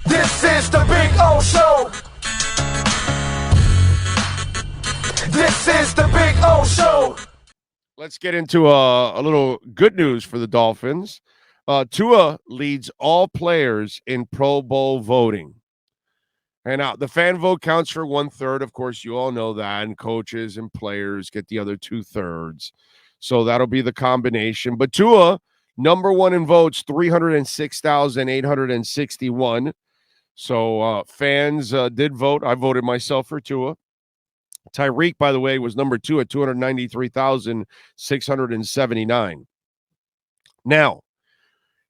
This is the Big O Show. This is the Big O Show. Let's get into a little good news for the Dolphins. Tua leads all players in Pro Bowl voting. And now the fan vote counts for 1/3. Of course, you all know that. And coaches and players get the other 2/3. So that'll be the combination. But Tua, number one in votes, 306,861. So fans did vote. I voted myself for Tua. Tyreek, by the way, was number two at 293,679. Now,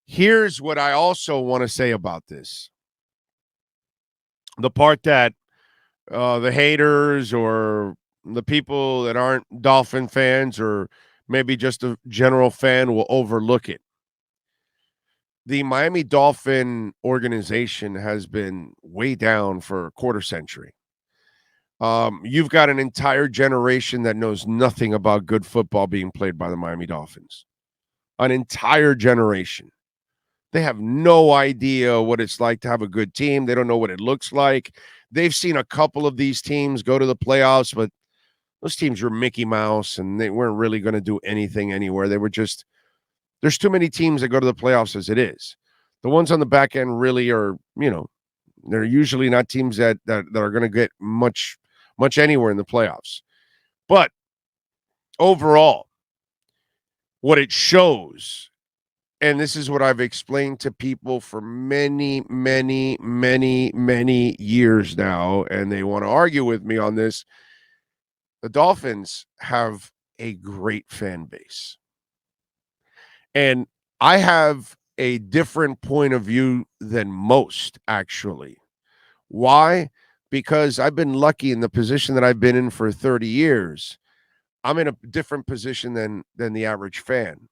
here's what I also want to say about this. The part that the haters or the people that aren't Dolphin fans or maybe just a general fan will overlook it. The Miami Dolphin organization has been way down for a quarter century. You've got an entire generation that knows nothing about good football being played by the Miami Dolphins. An entire generation. They have no idea what it's like to have a good team. They don't know what it looks like. They've seen a couple of these teams go to the playoffs, but those teams were Mickey Mouse, and they weren't really going to do anything anywhere. They were just – there's too many teams that go to the playoffs as it is. The ones on the back end really are, they're usually not teams that are going to get much anywhere in the playoffs. But overall, what it shows – and this is what I've explained to people for many, many, many, many years now, and they want to argue with me on this. The Dolphins have a great fan base. And I have a different point of view than most, actually. Why? Because I've been lucky in the position that I've been in for 30 years. I'm in a different position than the average fan.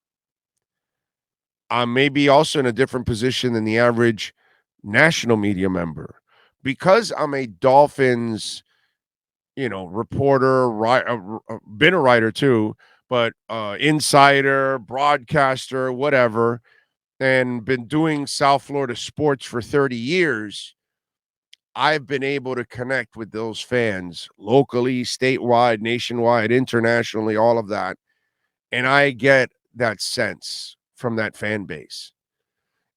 I'm maybe also in a different position than the average national media member. Because I'm a Dolphins, reporter, been a writer too, but insider, broadcaster, whatever, and been doing South Florida sports for 30 years, I've been able to connect with those fans locally, statewide, nationwide, internationally, all of that. And I get that sense from that fan base.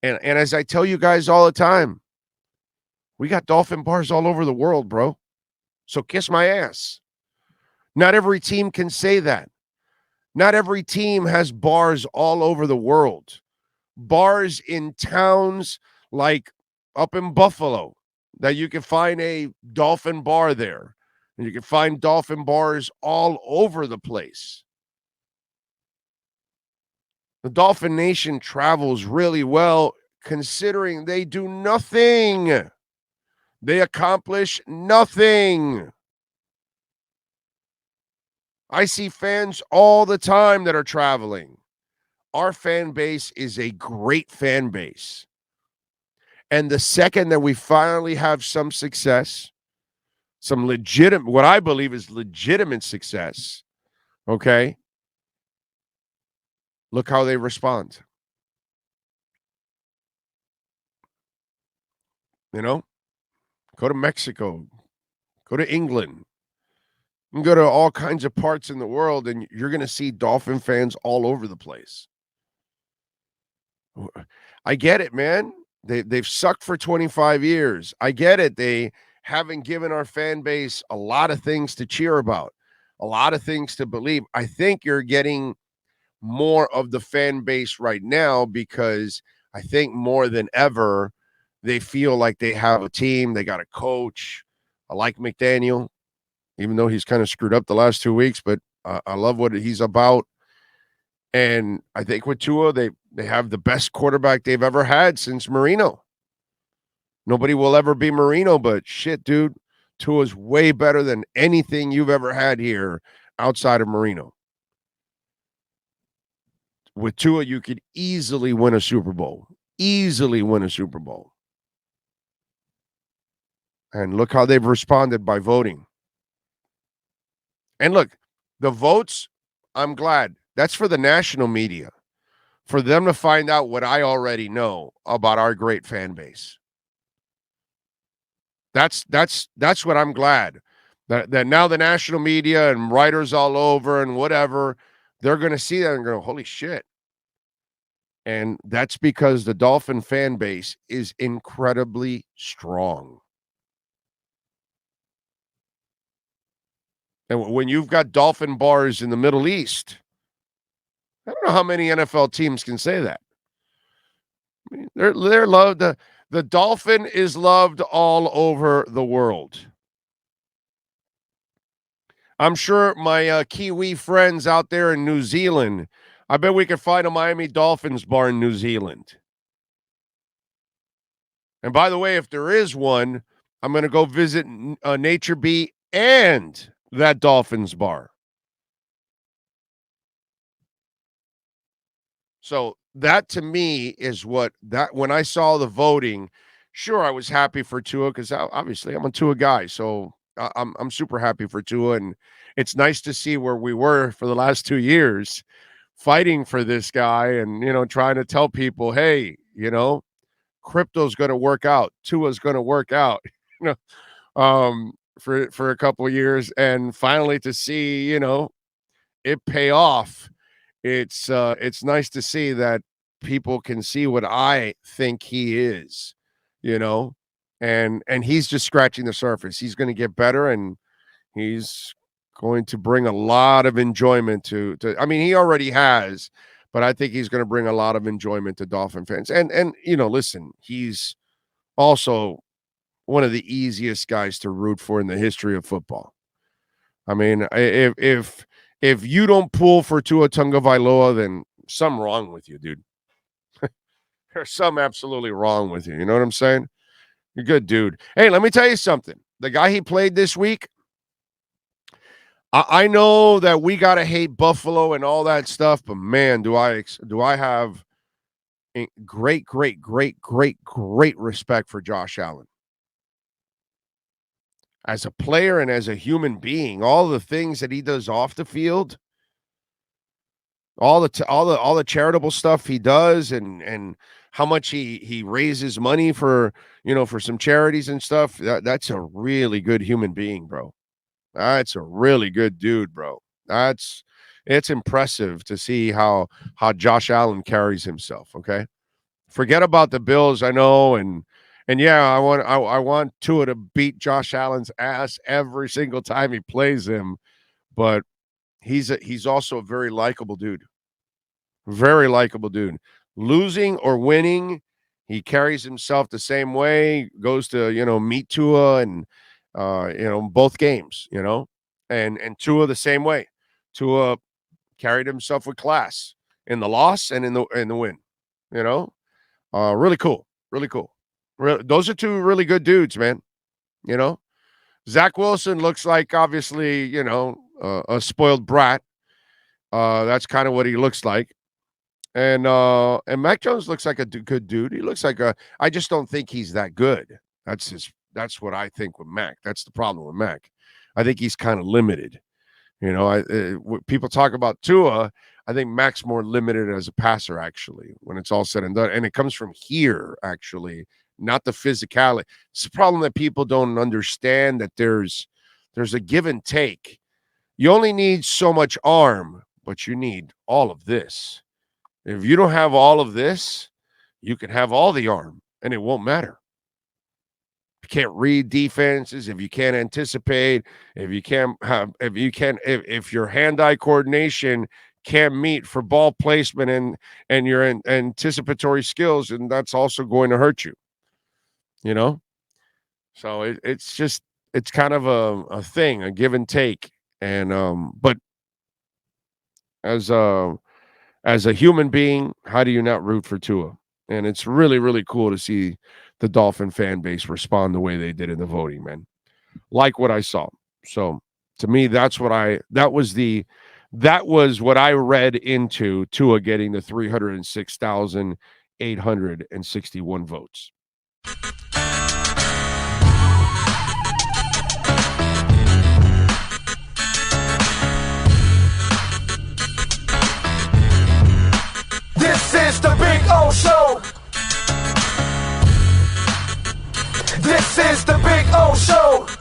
And as I tell you guys all the time, we got Dolphin bars all over the world, bro. So kiss my ass. Not every team can say that. Not every team has bars all over the world. Bars in towns like up in Buffalo that you can find a Dolphin bar there. And you can find Dolphin bars all over the place. The Dolphin Nation travels really well considering they do nothing. They accomplish nothing. I see fans all the time that are traveling. Our fan base is a great fan base. And the second that we finally have some success, some legitimate, what I believe is legitimate success, okay? Look how they respond. Go to Mexico, go to England, you can go to all kinds of parts in the world, and you're going to see Dolphin fans all over the place. I get it, man. They've sucked for 25 years. I get it. They haven't given our fan base a lot of things to cheer about, a lot of things to believe. I think you're getting more of the fan base right now because I think more than ever, they feel like they have a team. They got a coach. I like McDaniel, even though he's kind of screwed up the last 2 weeks, but I love what he's about. And I think with Tua, they have the best quarterback they've ever had since Marino. Nobody will ever be Marino, but shit, dude, Tua's way better than anything you've ever had here outside of Marino. With Tua, you could easily win a Super Bowl. Easily win a Super Bowl. And look how they've responded by voting. And look, the votes, I'm glad. That's for the national media. For them to find out what I already know about our great fan base. That's what I'm glad that now the national media and writers all over and whatever, they're going to see that and go, holy shit. And that's because the Dolphin fan base is incredibly strong. And when you've got Dolphin bars in the Middle East, I don't know how many NFL teams can say that. I mean, they're loved. The Dolphin is loved all over the world. I'm sure my Kiwi friends out there in New Zealand, I bet we could find a Miami Dolphins bar in New Zealand. And by the way, if there is one, I'm going to go visit Nature Bee and that Dolphins bar. So that to me is what that when I saw the voting, sure, I was happy for Tua because obviously I'm a Tua guy. So I'm super happy for Tua. And it's nice to see where we were for the last 2 years fighting for this guy and, trying to tell people, hey, crypto's going to work out. Tua's going to work out, for a couple of years. And finally to see, it pay off. It's nice to see that people can see what I think he is, and he's just scratching the surface. He's going to get better, and he's going to bring a lot of enjoyment to. I mean, he already has, but I think he's going to bring a lot of enjoyment to Dolphin fans. And listen, he's also one of the easiest guys to root for in the history of football. I mean, if you don't pull for Tua Tagovailoa, then something wrong with you, dude. There's something absolutely wrong with you. You know what I'm saying? You're a good dude. Hey, let me tell you something. The guy he played this week, I know that we got to hate Buffalo and all that stuff, but man, do I have great respect for Josh Allen. As a player and as a human being, all the things that he does off the field, all the charitable stuff he does, and how much he raises money for some charities and stuff. That's a really good human being, bro. That's a really good dude, bro. It's impressive to see how Josh Allen carries himself. Okay, forget about the Bills. I know, and yeah, I want Tua to beat Josh Allen's ass every single time he plays him, but he's also a very likable dude. Very likable dude. Losing or winning, he carries himself the same way, goes to, meet Tua and both games, and Tua the same way. Tua carried himself with class in the loss and in the win, really cool. Really cool. Those are two really good dudes, man. Zach Wilson looks like obviously, a spoiled brat. That's kind of what he looks like. And Mac Jones looks like a good dude. He looks like I just don't think he's that good. That's what I think with Mac. That's the problem with Mac. I think he's kind of limited. People talk about Tua. I think Mac's more limited as a passer, actually, when it's all said and done. And it comes from here, actually, not the physicality. It's a problem that people don't understand, that there's a give and take. You only need so much arm, but you need all of this. If you don't have all of this, you can have all the arm, and it won't matter. If you can't read defenses, if you can't anticipate, if your hand-eye coordination can't meet for ball placement and your anticipatory skills, and that's also going to hurt you. So it's kind of a thing, a give and take, and but as a human being, how do you not root for Tua? And it's really, really cool to see the Dolphin fan base respond the way they did in the voting, man. Like what I saw. So to me, that was what I read into Tua getting the 306,861 votes. This is the Big O Show. This is the Big O Show.